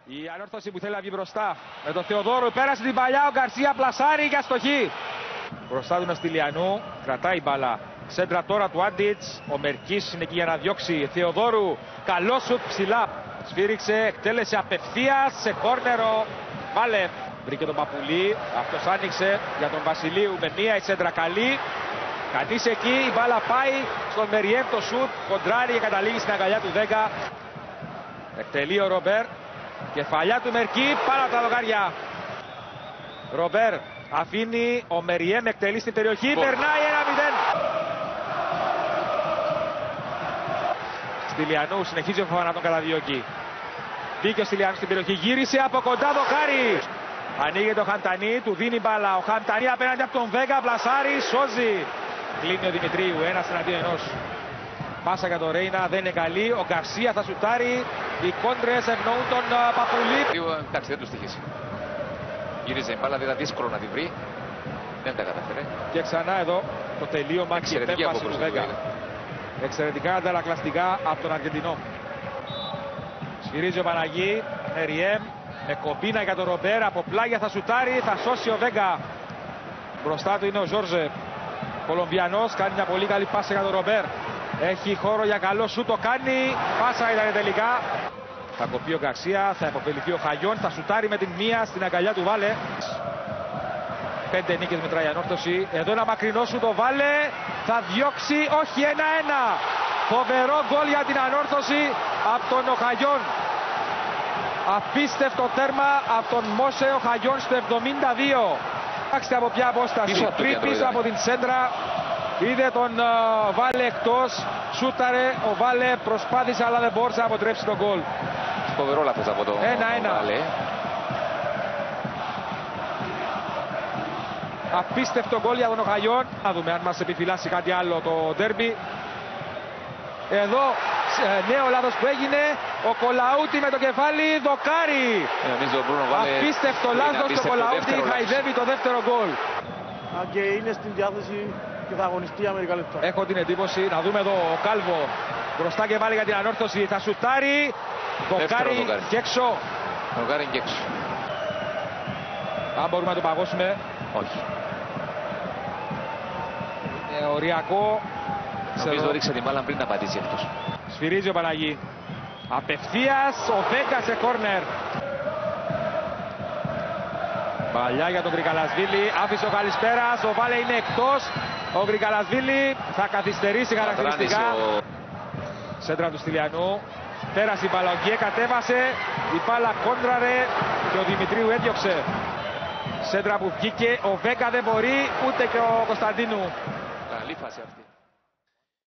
Η ανόρθωση που θέλει να βγει μπροστά. Με τον Θεοδόρου πέρασε την παλιά, ο Γκαρσία πλασάρει για στοχή. Μπροστά του Στυλιανού, κρατάει μπάλα. Σέντρα τώρα του Άντιτς, ο Μερκής είναι εκεί για να διώξει. Θεοδόρου, καλό σουτ ψηλά. Σφύριξε, εκτέλεσε απευθείας σε κόρνερο. Βάλε, βρήκε τον Παπουλή, αυτός άνοιξε για τον Βασιλείου με μία η σέντρα καλή. Κανείς εκεί, η μπάλα πάει στον Μεριέμ το σουτ, κοντράρει και καταλήγει στην αγκαλιά του 10. Εκτελεί ο Ρομπέρ, κεφαλιά του Μερκή, πάνω από τα δοκάρια. Ρομπέρ αφήνει, ο Μεριέμ εκτελεί στην περιοχή, περνάει 1-0. Στυλιανού συνεχίζει ο Φοφάνα να τον καταδιώκει. Μπήκε ο Στυλιανού στην περιοχή, γύρισε από κοντά, δοκάρι. Ανοίγει το Χαμτανί, του δίνει μπάλα. Ο Χαμτανί απέναντι από τον Βέγκα, πλασάρι, σώζει. Κλείνει ο Δημητρίου, 1-1. Πάσα για τον Ρέινα, δεν είναι καλή. Ο Γκαρσία θα σουτάρει. Οι κόντρες ευνοούν τον Παπουλή. Εντάξει, δεν του στοιχήσει. Γύριζε η μπάλα, ήταν δύσκολο να τη βρει. Δεν τα καταφέρε. Και ξανά εδώ το τελείωμα και η επέμβαση του Βέγκα. Εξαιρετικά ανταλλακτικά από τον Αργεντινό. Σφυρίζει ο Παναγί, Μεριέμ, με κομπίνα για τον Ρομπέρ, από πλάγια θα σουτάρει, θα σώσει ο Βέγκα. Μπροστά του είναι ο Ζόρζε. Κολομβιανός, κάνει μια πολύ καλή πάσα για τον Ρομπέρ. Έχει χώρο για καλό σου, το κάνει. Πάσα ήταν τελικά. Θα κοπεί ο Γκαρσία, θα υποφεληθεί ο Χαγιόν, θα σουτάρει με την μία στην αγκαλιά του Βάλε. 5 νίκες μετράει η ανόρθωση. Εδώ ένα μακρινό σου το Βάλε. Θα διώξει, όχι 1-1. Φοβερό γκολ για την ανόρθωση από τον Οχαγιόν. Απίστευτο τέρμα από τον Μόσε Οχαγιόν στο 72. Κοιτάξτε από ποια απόσταση. Πίσω από την σέντρα. Είδε τον Βάλε εκτός. Σούταρε. Ο Βάλε προσπάθησε αλλά δεν μπόρεσε να αποτρέψει τον γκολ. Φοβερό λάθος από τον Βάλε. Απίστευτο γκολ για τον Οχαγιόν. Να δούμε αν μας επιφυλάσσει κάτι άλλο το ντέρμπι. Εδώ νέο λάθος που έγινε. Ο Κολαούτη με το κεφάλι, δοκάρι. Απίστευτο λάθος το Κολαούτη, χαϊδεύει το δεύτερο γκολ. Αν και είναι στην διάθεση και θα αγωνιστεί για μερικά λεπτά. Έχω την εντύπωση, να δούμε εδώ ο Κάλβο μπροστά και βάλει για την ανόρθωση. Θα σουτάρει, δοκάρι και έξω. Δοκάρι και έξω. Αν μπορούμε να το παγώσουμε. Όχι. Οριακό. Νομίζω ρίξε την μπάλα πριν να πατήσει αυτός. Σφυρίζει ο Παναγί. Απευθείας ο Βέγκα σε κόρνερ. Παλιά για τον Γκρικαλασβίλη. Άφησε ο Καλησπέρας. Ο Βάλε είναι εκτός. Ο Γκρικαλασβίλη θα καθυστερήσει χαρακτηριστικά. Σέντρα του Στυλιανού. Πέρασε η μπάλα. Ο Γκιέ κατέβασε. Η μπάλα κόντραρε και ο Δημητρίου έδιωξε. Σέντρα που βγήκε. Ο Βέγκα δεν μπορεί ούτε και ο Κωνσταντίνου. Καλή φάση αυτή.